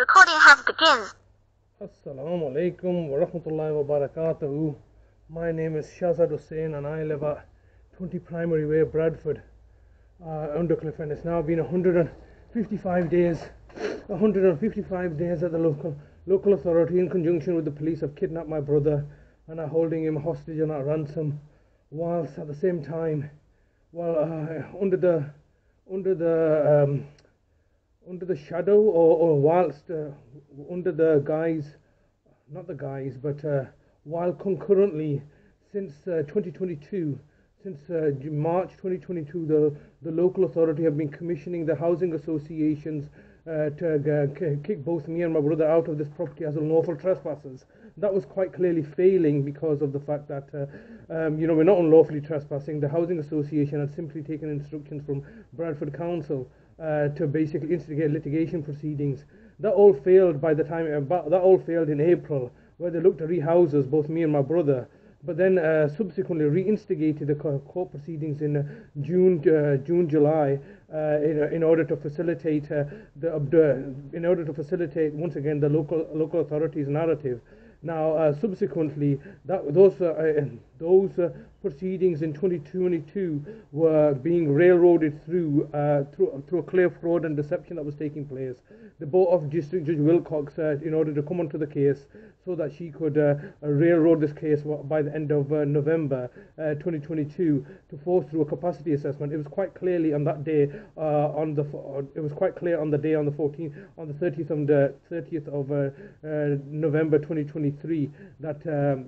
Recording has begun. Assalamu alaikum wa rahmatullahi wa barakatuhu. My name is Shazad Hussain and I live at 20 Primary Way, Bradford, Undercliff, and it's now been 155 days. 155 days that the local authority, in conjunction with the police, have kidnapped my brother and are holding him hostage and at ransom, whilst at the same time, under the shadow, or whilst under the guise, not the guise, but while concurrently, since 2022, since March 2022, the local authority have been commissioning the housing associations to kick both me and my brother out of this property as unlawful trespassers. That was quite clearly failing because of the fact that we're not unlawfully trespassing. The housing association had simply taken instructions from Bradford Council to basically instigate litigation proceedings. That all failed by the time that all failed in April, where they looked to rehouse us, both me and my brother. But then subsequently reinstigated the court proceedings in July, in order to facilitate once again the local authorities' narrative. Now, subsequently, those proceedings in 2022 were being railroaded through a clear fraud and deception that was taking place. They bought off District Judge Wilcox in order to come onto the case, so that she could railroad this case by the end of November 2022 to force through a capacity assessment. It was quite clearly on that day, on the 30th of November 2023, that her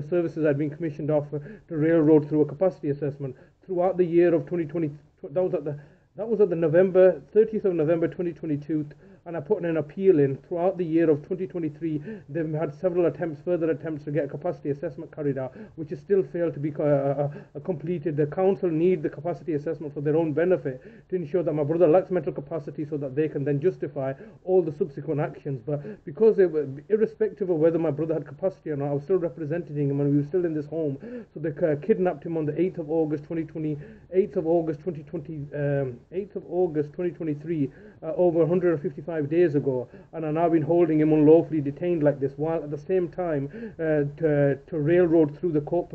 services had been commissioned off to railroad through a capacity assessment throughout the year of 2020. That was at the 30th of November 2022. And I put an appeal in. Throughout the year of 2023, they've had several further attempts to get a capacity assessment carried out, which has still failed to be completed. The council need the capacity assessment for their own benefit, to ensure that my brother lacks mental capacity, so that they can then justify all the subsequent actions. But because they were, irrespective of whether my brother had capacity or not, I was still representing him and we were still in this home. So they kidnapped him on the 8th of August 2023, over 155 days ago, and are now been holding him unlawfully detained like this, while at the same time to railroad through the court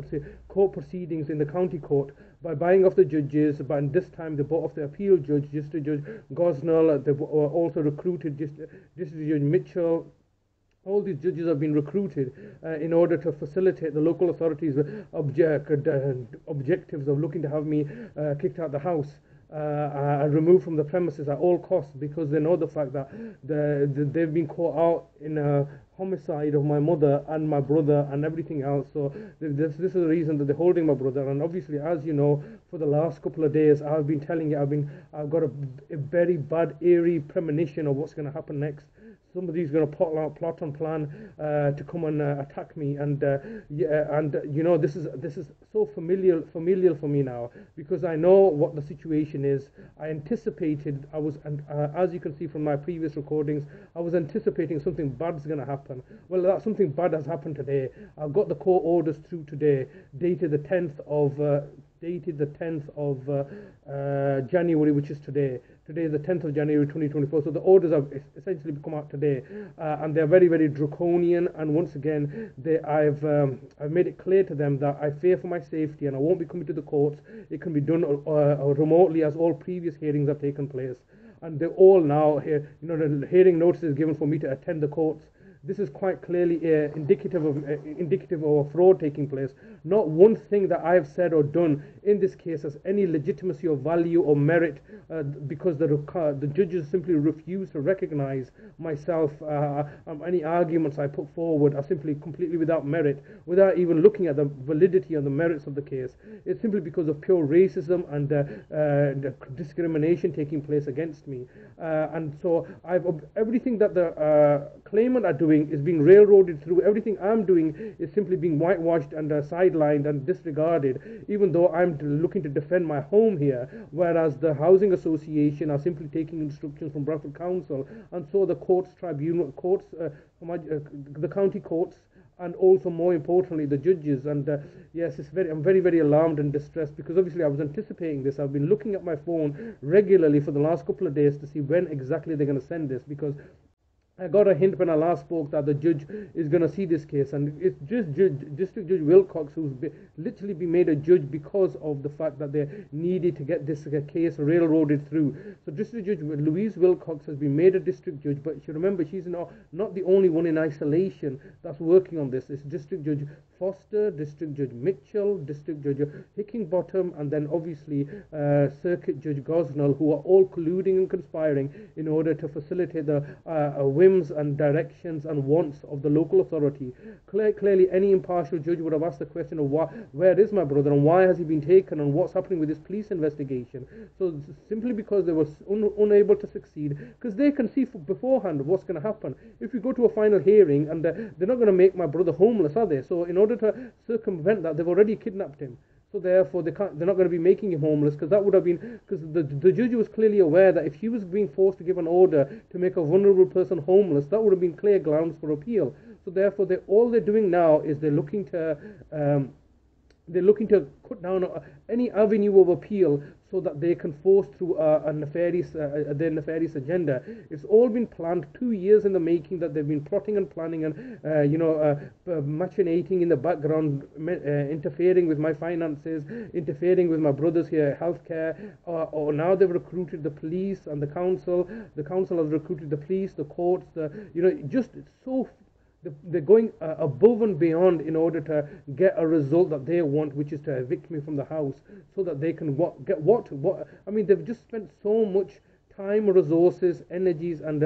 proceedings in the county court by buying off the judges. But this time they bought off the appeal judge, District Judge Gosnell. They've also recruited District Judge Mitchell. All these judges have been recruited in order to facilitate the local authorities' objectives of looking to have me kicked out of the house. Removed from the premises at all costs, because they know the fact that they've been caught out in a homicide of my mother and my brother and everything else. So this is the reason that they're holding my brother. And obviously, as you know, for the last couple of days, I've been telling you, I've got a very bad, eerie premonition of what's going to happen next. Somebody's going to plot and plan to come and attack me, and this is so familiar for me now, because I know what the situation is. I anticipated, as you can see from my previous recordings, I was anticipating something bad's going to happen. Well, that something bad has happened today. I've got the court orders through today, dated the 10th of January, which is today. Today is the 10th of January 2024. So the orders have essentially come out today, and they're very, very draconian. And once again, I've made it clear to them that I fear for my safety and I won't be coming to the courts. It can be done remotely, as all previous hearings have taken place. And they're all now here. The hearing notice is given for me to attend the courts. This is quite clearly indicative of a fraud taking place. Not one thing that I have said or done in this case has any legitimacy or value or merit, because the judges simply refuse to recognize myself. Any arguments I put forward are simply completely without merit, without even looking at the validity and the merits of the case. It's simply because of pure racism and the discrimination taking place against me. And so everything that the claimant are doing is being railroaded through. Everything I'm doing is simply being whitewashed and sidelined and disregarded, even though I'm looking to defend my home here, whereas the housing association are simply taking instructions from Bradford Council, and so the the county courts, and also more importantly the judges. And yes, I'm very, very alarmed and distressed, because obviously I was anticipating this. I've been looking at my phone regularly for the last couple of days to see when exactly they're going to send this, because I got a hint when I last spoke that the judge is going to see this case, and it's just District Judge Wilcox who's literally been made a judge because of the fact that they needed to get this case railroaded through. So District Judge Louise Wilcox has been made a district judge, but you remember she's not the only one in isolation that's working on this. It's District Judge Foster, District Judge Mitchell, District Judge Hickingbottom, and then obviously Circuit Judge Gosnell, who are all colluding and conspiring in order to facilitate the whims and directions and wants of the local authority. Clearly, any impartial judge would have asked the question of where is my brother and why has he been taken and what's happening with this police investigation. So simply because they were unable to succeed, because they can see beforehand what's going to happen. If we go to a final hearing and they're not going to make my brother homeless, are they? So in order to circumvent that, they've already kidnapped him. So therefore, they're not going to be making him homeless, because that would have been, because the judge was clearly aware that if he was being forced to give an order to make a vulnerable person homeless, that would have been clear grounds for appeal. So therefore, all they're doing now is they're looking to cut down any avenue of appeal so that they can force through their nefarious agenda. It's all been planned 2 years in the making, that they've been plotting and planning and machinating in the background, interfering with my finances, interfering with my brother's healthcare, or now they've recruited the police and the council. The council has recruited the police, the courts, just so. They're going above and beyond in order to get a result that they want, which is to evict me from the house, so that they can get what. I mean, they've just spent so much time, resources, energies, and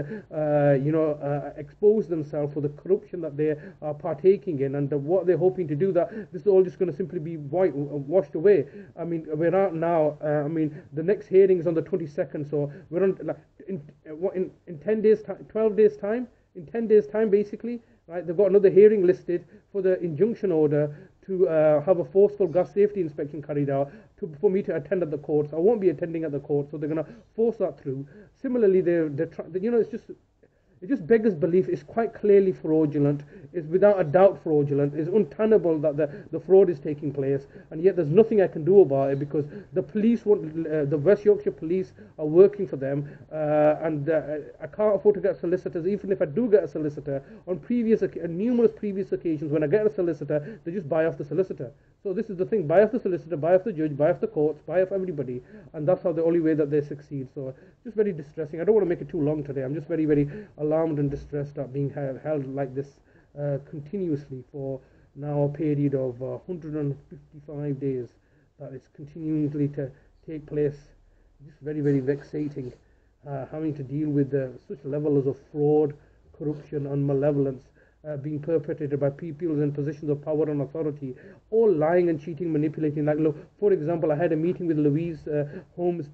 expose themselves for the corruption that they are partaking in, and what they're hoping to do. That this is all just going to simply be washed away. I mean, we're out now. I mean, the next hearing is on the 22nd, so we're on in 10 days, 12 days time. In 10 days time, basically. Right, they've got another hearing listed for the injunction order to have a forceful gas safety inspection carried out for me to attend at the courts. I won't be attending at the court, so they're going to force that through. Similarly, it just beggars belief. It's quite clearly fraudulent. It's without a doubt fraudulent. It's untenable that the fraud is taking place, and yet there's nothing I can do about it, because the police the West Yorkshire police are working for them, and I can't afford to get solicitors. Even if I do get a solicitor, on numerous previous occasions, when I get a solicitor, they just buy off the solicitor. So this is the thing: buy off the solicitor, buy off the judge, buy off the courts, buy off everybody, and that's how the only way that they succeed. So just very distressing. I don't want to make it too long today. I'm just very, very alarmed and distressed at being held like this continuously for now a period of 155 days. That is continually to take place. Just very, very vexating, having to deal with such levels of fraud, corruption, and malevolence being perpetrated by people in positions of power and authority, all lying and cheating, manipulating. Like, look, for example, I had a meeting with Louise Holmes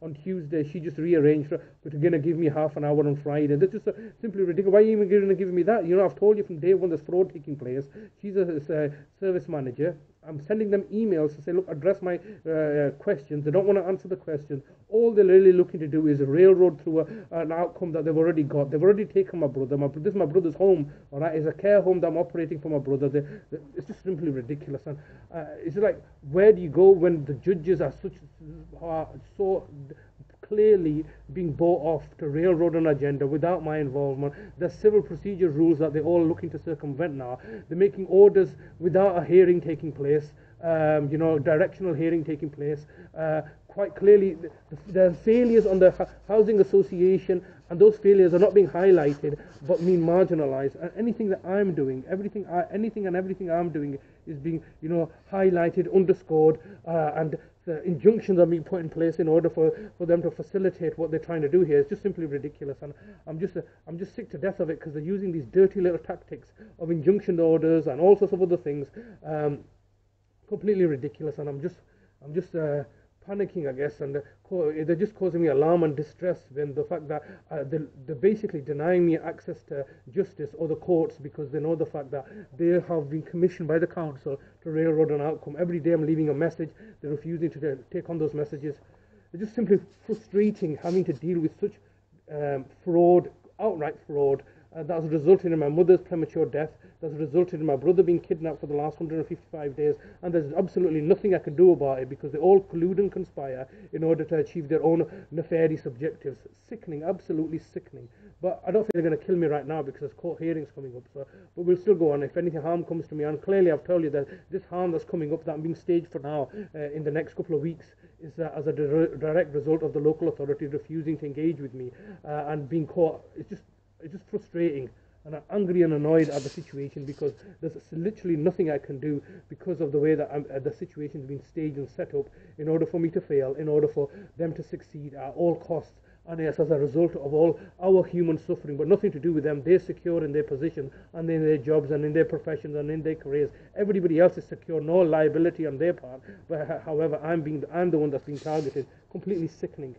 on Tuesday. She just rearranged but going to give me half an hour on Friday. That's just simply ridiculous. Why are you even going to give me that? I've told you from day one there's fraud taking place. She's a service manager. I'm sending them emails to say, look, address my questions. They don't want to answer the questions. All they're really looking to do is railroad through an outcome that they've already got. They've already taken my brother. This is my brother's home, all right? It's a care home that I'm operating for my brother. It's just simply ridiculous. And it's like, where do you go when the judges are so clearly being bought off to railroad an agenda without my involvement? There's civil procedure rules that they're all looking to circumvent now. They're making orders without a hearing taking place, directional hearing taking place. Quite clearly, there are failures on the housing association, and those failures are not being highlighted, but being marginalized. And anything that I'm doing, anything and everything I'm doing is being, highlighted, underscored, and the injunctions are being put in place in order for them to facilitate what they're trying to do here. It's just simply ridiculous, and I'm just sick to death of it, because they're using these dirty little tactics of injunction orders and all sorts of other things, completely ridiculous. And I'm just panicking, I guess, and they're just causing me alarm and distress when the fact that they're basically denying me access to justice or the courts, because they know the fact that they have been commissioned by the council to railroad an outcome. Every day I'm leaving a message, they're refusing to take on those messages. It's just simply frustrating having to deal with such fraud, outright fraud, That's resulted in my mother's premature death. That's resulted in my brother being kidnapped for the last 155 days, and there's absolutely nothing I can do about it because they all collude and conspire in order to achieve their own nefarious objectives. Sickening, absolutely sickening. But I don't think they're going to kill me right now because there's court hearings coming up. So, but we'll still go on. If anything harm comes to me, and clearly I've told you that this harm that's coming up, that I'm being staged for now in the next couple of weeks, is as a direct result of the local authorities refusing to engage with me and being caught. It's just frustrating, and I'm angry and annoyed at the situation because there's literally nothing I can do because of the way that the situation's been staged and set up in order for me to fail, in order for them to succeed at all costs. And it's as a result of all our human suffering, but nothing to do with them. They're secure in their position and in their jobs and in their professions and in their careers. Everybody else is secure, no liability on their part. But however, I'm the one that's being targeted. Completely sickening.